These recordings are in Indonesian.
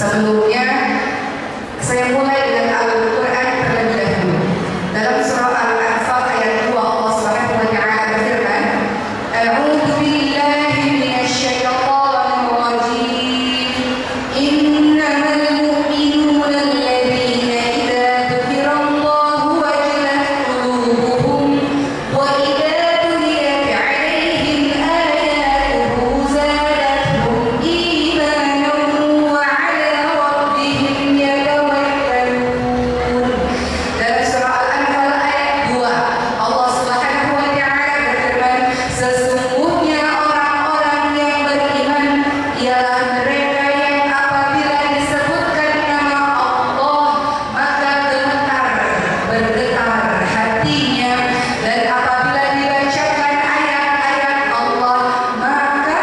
Sebelumnya saya mulai dengan Al-Quran terlebih dahulu. Dalam surah Al-Anfal ayat 2 Allah Subhanahu wa taala berfirman, A'udzu billahi minasyaitonir rajim. Innamal mu'minuna alladzina idza dzukirallahu wajilat qulubuhum wa idza tuliyat 'alaihim ayatuhu zadatuhum imanan wa 'ala rabbihim yatawakkalun. Dalam surah Al-Anfal ayat 2 Allah Subhanahu wa taala berfirman, sesungguhnya orang-orang yang beriman ialah mereka yang apabila disebutkan nama Allah maka bergetar hatinya, dan apabila dibacakan ayat-ayat Allah maka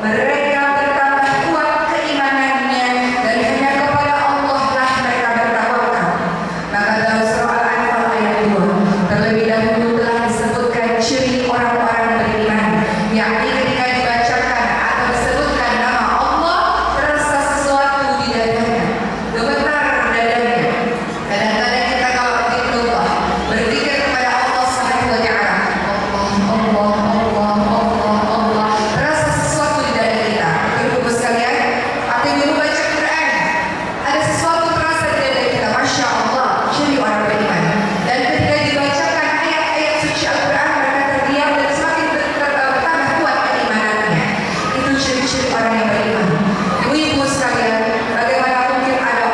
mereka bertambah kuat keimanannya, dan hanya kepada Allah lah mereka bertawakal. Maka dalam surah Al-Anfal ayat 2 terlebih dahulu telah disebutkan ciri orang-orang beriman, yakni ketika dibacakan atau disebutkan nama Allah terasa sesuatu di dadanya, gemetar dadanya. Kadang-kadang kita kalau berzikir kepada Allah Subhanahu wa taala, Allah, terasa sesuatu di dada kita. Ibu-ibu sekalian, atau ibu baca Quran, ada sesuatu terasa di dada kita. Masya Allah, ciri orang beriman. Dan ketika dibacakan ayat-ayat suci Al-Quran, mereka terdiam dan semakin bertambah kuat keimanannya. Itu ciri-ciri orang yang beriman. Ibu-ibu sekalian, bagaimana mungkin ada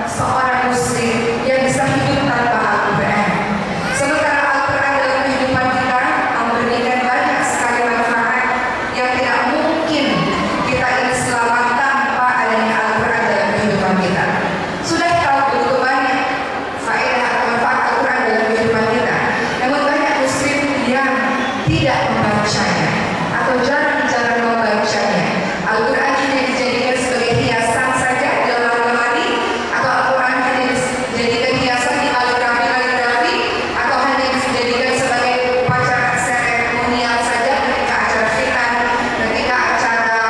seorang muslim yang bisa hidup tanpa Al-Quran? Sementara Al-Quran dalam kehidupan kita memberikan banyak sekali manfaat yang tidak mungkin kita ini selamat tanpa adanya Al-Quran dalam kehidupan kita. Sudah tahu begitu banyak faedah atau manfaat Al-Quran dalam kehidupan kita, namun banyak muslim yang tidak membacanya atau jarang-jarang membacanya. Al-Quran hanya dijadikan sebagai hiasan saja di dalam lemari, atau Al-Quran hanya dijadikan hiasan di kaligrafi, atau hanya dijadikan sebagai upacara seremonial saja ketika acara khitan, ketika acara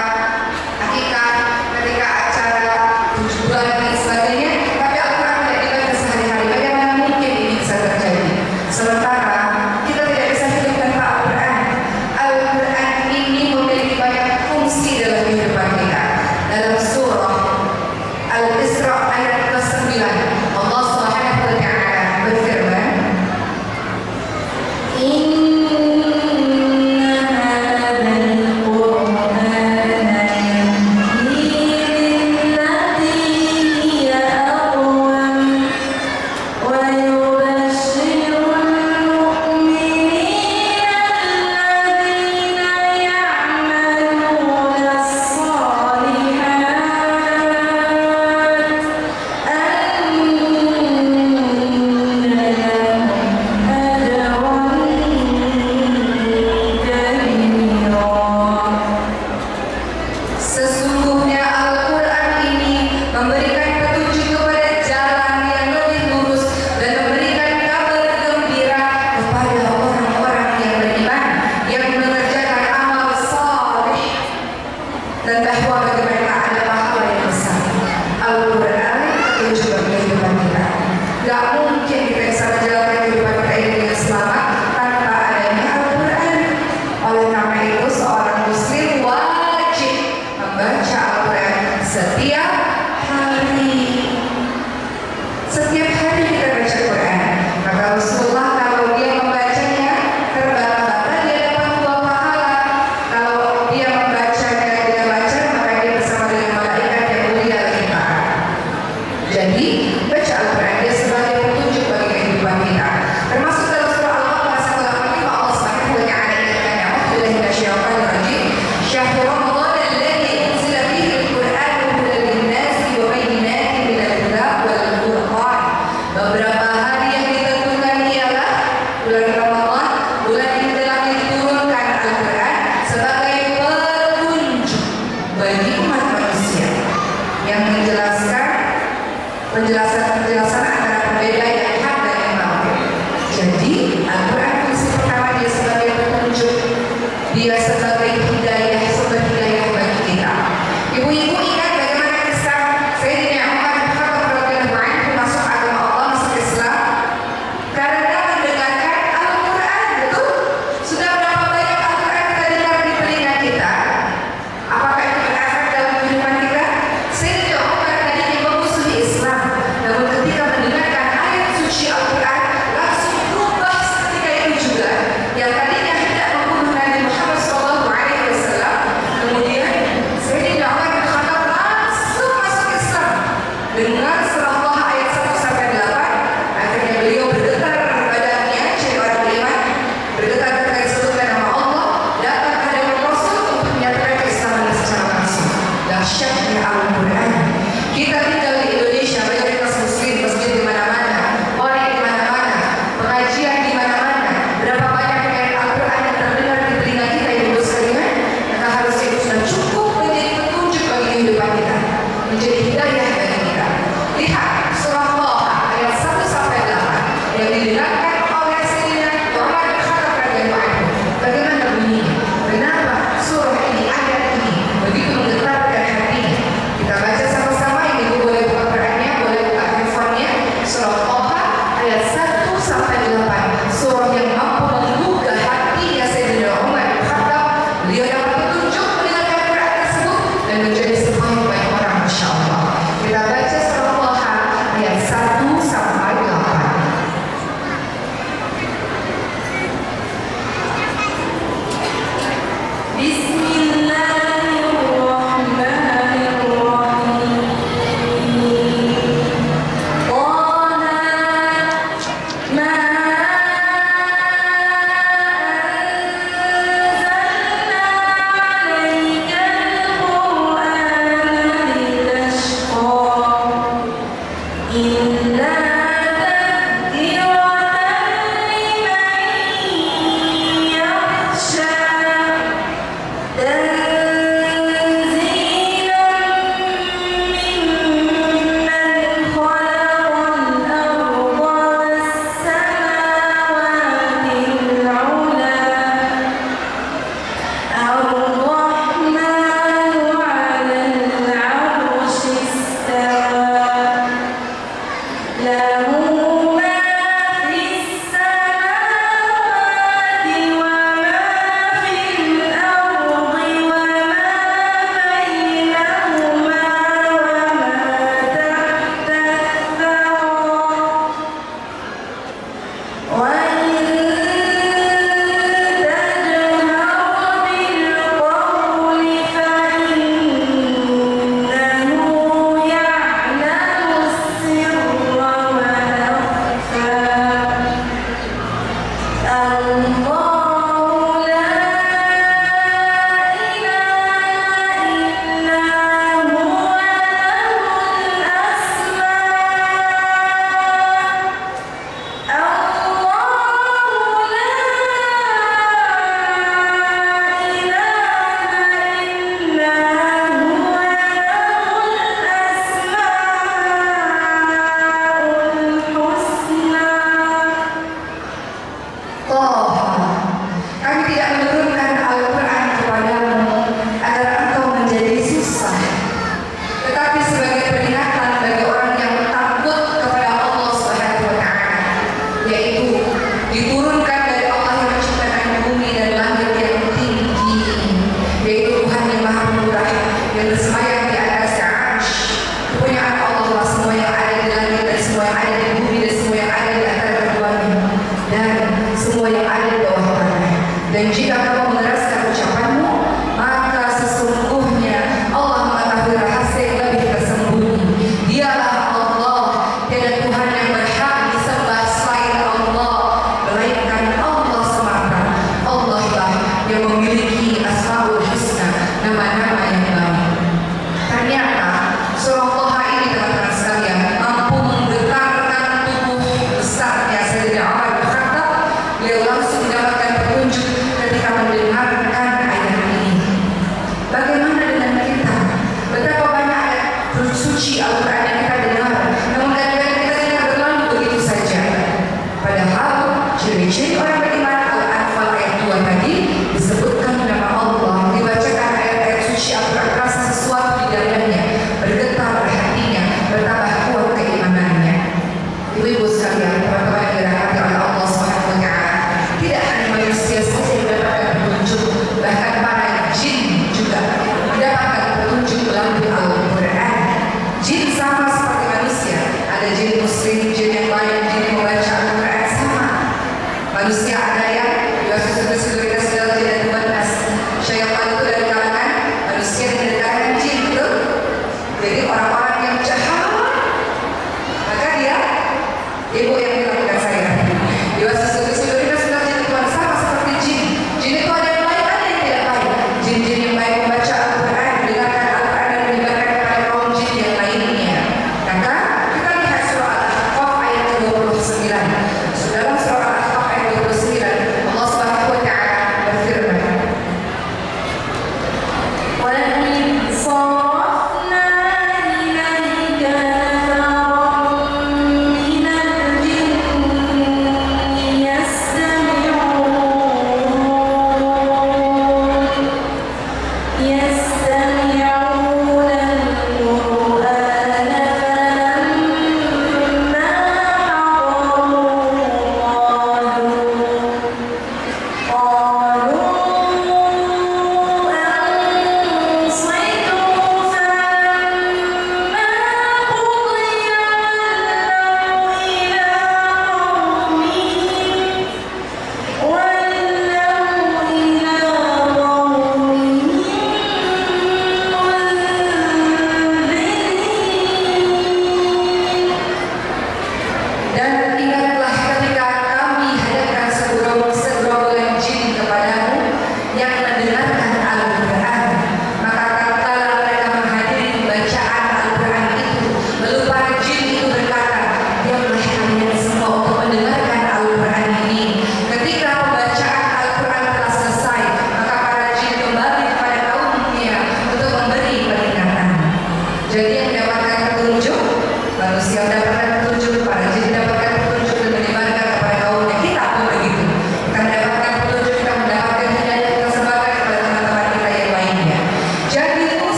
akikah, ketika acara 7 bulan dan sebagainya. Tapi Al-Quran tidak dibaca sehari-hari. Bagaimana mungkin ini bisa terjadi? Sementara kita tidak bisa hidup tanpa Al-Quran. Al-Quran ini memiliki banyak fungsi dalam kehidupan kita. Dalam surah Al-Isra ayat ke-9 Allah Subhanahu wa taala berfirman, Inna hadzal Qur'ana yahdi lillati hiya aqwam wa yubashshirul mu'minina alladzina ya'maluna as-salihat Sesungguhnya Al-Quran ini memberikan petunjuk kepada jalan yang lebih lurus dan memberikan kabar gembira kepada orang-orang yang beriman, yang mengerjakan amal saleh, dan bahwa bagi mereka ada pahala yang besar. Al-Quran petunjuk bagi kehidupan kita. Gak mungkin kita bisa menjalankan kehidupan kita ini dengan selamat tanpa adanya Al-Quran. Oleh karena itu seorang muslim wajib membaca Al-Quran setiap hari. Setiap hari kita baca Quran. Maka Rasulullah kalau dia membacanya terbata-bata dia dapat 2 pahala. Kalau dia membacanya tidak baca, maka dia bersama dengan malaikat yang mulia limpaan. Jadi baca Al-Quran dia sebagai petunjuk bagi kehidupan kita. Termasuk dalam surah Al-Baqarah 185 Allah Subhanahu wa taala menyatakan, "A'udzu minasyaitonir rajim. Syahrul Ramadan alladzi unzila fihi al-Qur'an hudan lin-nasi wa bayyinatin minal huda wal furqan." Beberapa hari yang ditentukan ialah bulan Ramadan, bulan yang telah diturunkan Al-Quran sebagai petunjuk bagi umat manusia yang menjelaskan penjelasan antara berbeda yang hak dan yang batil. Jadi Al-Quran fungsi pertama dia sebagai petunjuk, dia sebagai hidayah, sumber hidayah bagi kita. Ibu-ibu ingat bagaimana kisah Kita tinggal di Indonesia, mayoritas muslim, masjid di mana-mana, wali di mana-mana, pengajian di mana-mana. Berapa banyak ayat Al-Quran yang terdengar di telinga kita, ibu sekalian? Maka harusnya itu sudah cukup menjadi petunjuk bagi kehidupan kita, menjadi hidayah bagi kita. Lihat surah Taha ayat 1 sampai 8 yang didengarkan oleh Sayyidina Umar bin Khattab radhiyallahu anhu. Bagaimana bunyinya? Kenapa surah ini, ayat ini begitu menggetarkan hatinya? Kita baca sama-sama. Ibu boleh buka Qurannya, boleh buka handphonenya. Surah Taha ayat 1 sampai 8. Surah yang mampu menggugah hatinya Sayyidina Umar bin Khattab. Beliau dapat petunjuk mendengarkan Quran tersebut dan menjadi sebaik-baik orang, Masya Allah. Kita baca surah Taha ayat 1 sampai 8. Kami tidak menurunkan Al-Quran kepadamu agar engkau menjadi susah, tetapi sebagai peringatan bagi orang yang takut kepada Allah Subhanahu wa Ta'ala, yaitu diturunkan dari Allah yang menciptakan bumi dan langit yang tinggi, yaitu Tuhan yang Maha Murah yang bersemayam di atas Arsy. Kepunyaan Allah lah semua yang ada di langit dan semua yang ada di bumi dan semua yang ada di antara keduanya dan semua yang ada di bawah tanah. Dan jika kamu meneraskan ucapanmu, maka sesungguhnya Allah mengetahui rahasia yang lebih tersembunyi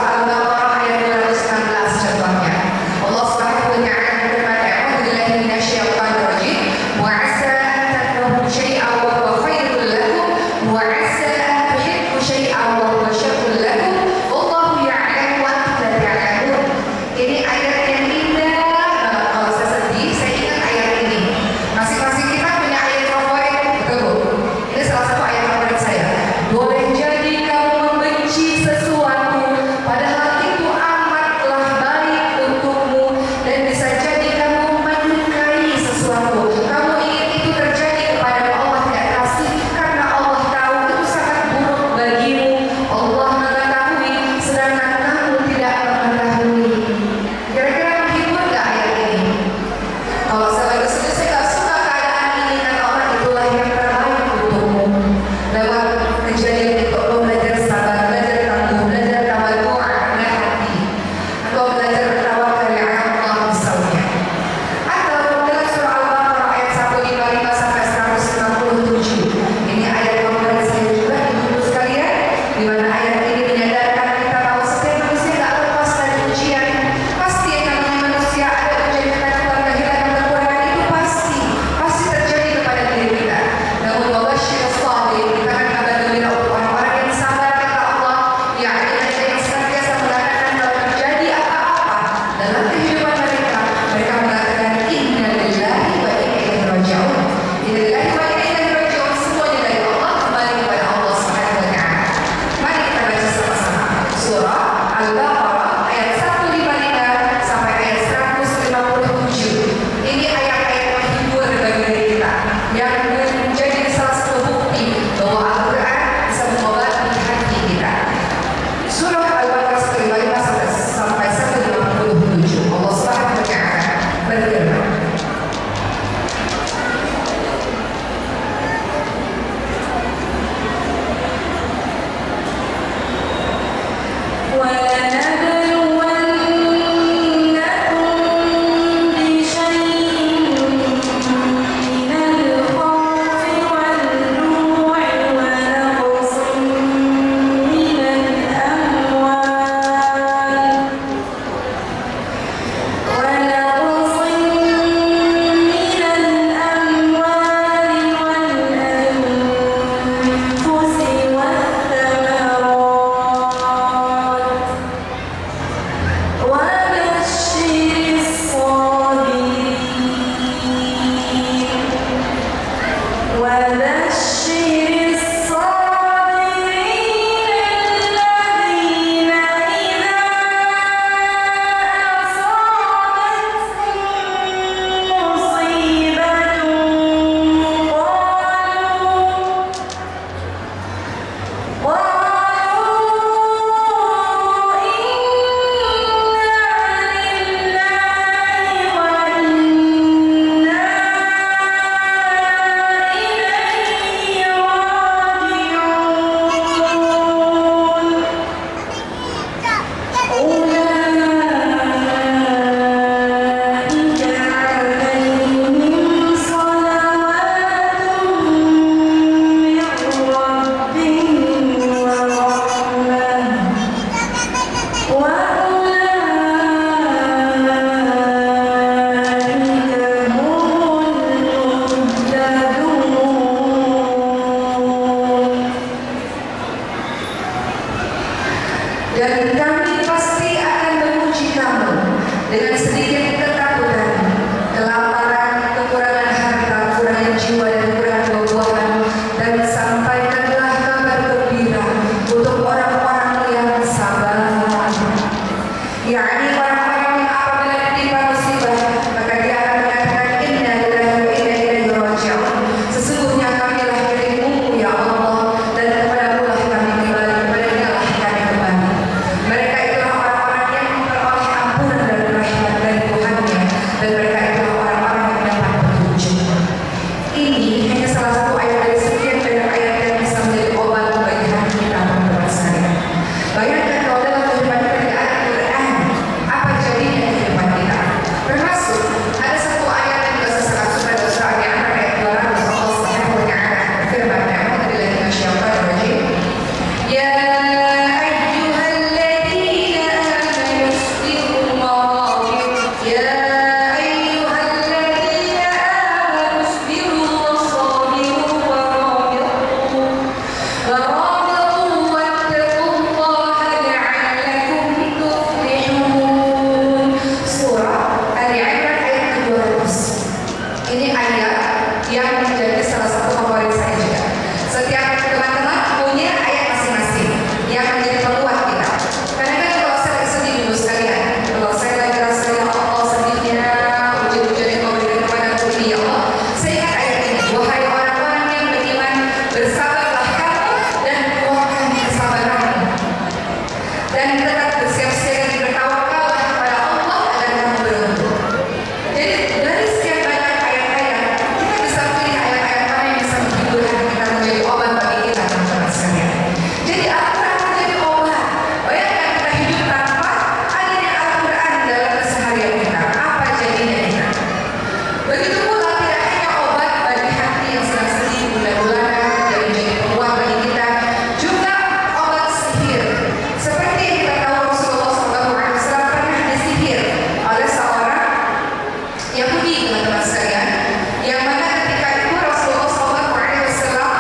surah Al-Baqarah ayat 216 contohnya. Allah Subhanahu wa taala berfirman, "A'udzu billahi minasyaitonir rajim. Wa 'asa an takrahu syai'an wa huwa khairul lakum wa 'asa an tuhibbu syai'an wa huwa syarrul lakum. Wallahu ya'lamu wa antum la ta'lamun." Ini ayat yang indah banget. Kalau saya sedih, saya ingat ayat ini. Masing-masing kita punya ayat favorit, betul Bu? Ini salah satu ayat favorit saya. Boleh jadi kamu membenci sesuatu, padahal itu amatlah baik untukmu, dan bisa jadi kamu menyukai sesuatu. Kamu ingin itu terjadi kepada Allah tidak kasih, karena Allah tahu itu sangat buruk bagimu. Allah mengetahui, sedangkan kamu tidak mengetahui. Kira-kira menghibur gak ayat ini? Kalau saya lagi sedih, saya gak suka keadaan ini, kata orang, itulah yang terbaik untukmu. Lewat kejadian itu, engkau belajar sabar, belajar tangguh, belajar tawadhu, rendah hati. Engkau belajar bertawakal ala Allah misalnya. Atau dalam surah Al-Baqarah ayat 155 sampai 157. Ini ayat favorit saya juga, ibu sekalian, di mana ayat ini menyadarkan kita bahwa setiap manusia tak lepas dari ujian. Pasti yang namanya manusia ada ujian, ketakutan, kehilangan, kekurangan, itu pasti terjadi kepada diri kita. Namun wabashir as-sabirin, kita akan kabar gembira untuk orang-orang yang sabar, kata Allah, yakni mereka yang senantiasa mengatakan kalau terjadi apa-apa dalam kehidupan mereka, mereka mengatakan inna lillahi wa inna ilaihi raji'un. Inna lillahi wa inna ilaihi raji'un, semuanya dari Allah, kembali kepada Allah Subhanahu wa taala. Mari kita baca sama-sama surah Al-Baqarah ayat 155 sampai ayat 157. Ini ayat-ayat menghibur bagi diri kita, yang menjadi salah satu bukti bahwa Al-Quran bisa mengobati hati kita. Surah Al-Baqarah 155 sampai 157. Allah Subhanahu wa taala berfirman, dan kami pasti akan menguji kamu dengan sedikit ketakutan, kelaparan, kekurangan harta, kekurangan jiwa, dan kekurangan buah-buahan, dan sampaikanlah kabar gembira untuk orang-orang yang sabar, yakni orang-orang yang apabila ditimpa musibah maka dia akan mengatakan inna lillahi wa inna ilaihi raji'un. Sesungguhnya kamilah milikmu ya Allah, dan kepadamu lah kami kembali, kepadanya lah kami kembali. Mereka itulah orang-orang yang memperoleh ampunan dan rahmat dari Tuhannya, dan mereka itulah orang-orang yang dapat petunjuk. Ini hanya salah satu ayat dari sekian banyak ayat yang bisa menjadi obat bagi hati kita, teman-teman sekalian. Bayangkan kalau dalam kehidupan kita tidak ada Quran, bersiap-siap dan bertawakal kepada Allah agar kamu beruntung. Jadi dari sekian banyak ayat-ayat, kita bisa pilih ayat-ayat mana yang bisa menghibur hati kita, menjadi obat bagi kita, teman-teman sekalian. Jadi Al-Quran menjadi obat. Bayangkan kita hidup tanpa adanya Al-Quran dalam keseharian kita. Apa jadinya kita? Begitu pula tidak hanya obat bagi hati yang sedang sedih, gundah-gulana, dan menjadi penguat bagi kita, juga obat sihir. Seperti yang kita tahu Rasulullah SAW pernah disihir oleh seorang Yahudi, teman-teman sekalian, yang mana ketika itu Rasulullah SAW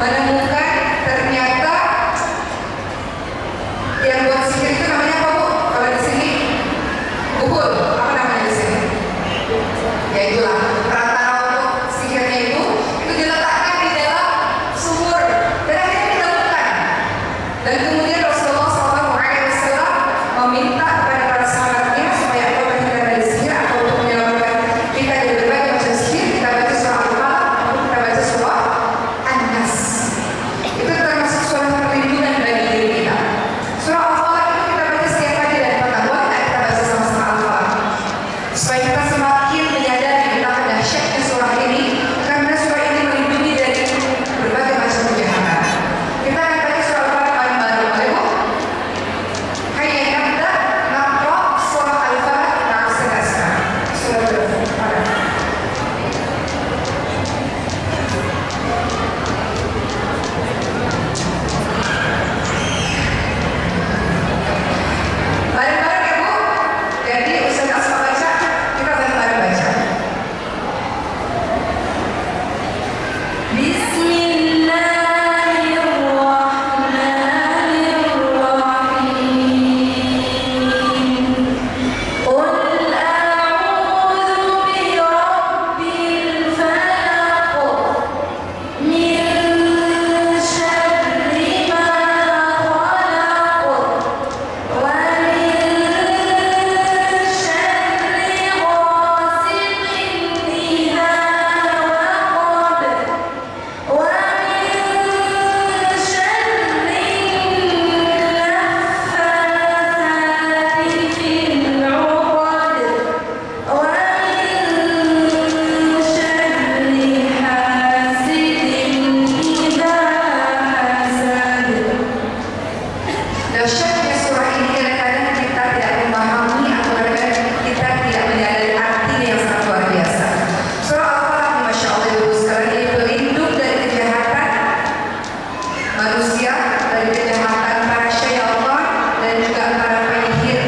menemukan ternyata yang buat sihir itu namanya apa, Bu? Kalau di sini gugur, apa namanya di sini? Ya itulah perantara untuk sihirnya itu diletakkan di dalam sumur dan akhirnya ditemukan. Dan kemudian Rasulullah SAW meminta kepada para sahabatnya supaya apabila kita dari sihir atau untuk menyelamatkan kita dari berbagai macam sihir, kita baca surah Al-Falaq atau kita baca surah An-Nas. Itu termasuk surah perlindungan bagi diri kita. Surah Al-Falaq itu kita baca setiap pagi dan petang. Boleh nggak kita baca sama-sama Al-Falaq? Supaya kita semakin menyadari betapa dahsyatnya surah ini, karena surah ini melindungi dari berbagai macam kejahatan. Kita akan baca surah Al-Falaq bareng-bareng, boleh Bu? Hayya nabda naqra surah Al-Falaq. Nah, sekarang surah Al-Falaq. Bareng-bareng ya Bu. Jadi Ustaz Asma baca, kita bareng-bareng baca. Dahsyatnya surah ini kadang-kadang kita tidak memahami atau kadang-kadang kita tidak menyadari artinya yang sangat luar biasa. Surah Al-Falaq, Masya Allah Ibu sekalian, ini pelindung dari kejahatan manusia, dari kejahatan para syaitan dan juga para penyihir.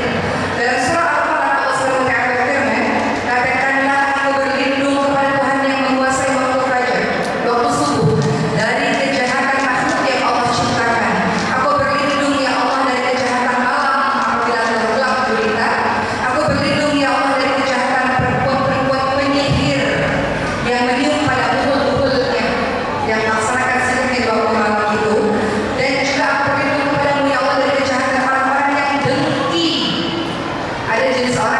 Dalam surah Al-Falaq Allah SWT berfirman, katakanlah aku berlindung kepada Tuhan yang menguasai waktu fajar, waktu subuh, dari kejahatan makhluk yang Allah ciptakan. Aku berlindung ya Allah dari kejahatan malam apabila tergelap gulita. Aku berlindung ya Allah dari kejahatan perempuan-perempuan penyihir yang meniup pada pukul-pukulnya, yang melaksanakan sihirnya di waktu malam itu. Dan juga aku berlindung kepadamu ya Allah dari kejahatan orang-orang yang dengki. Ada jenis orang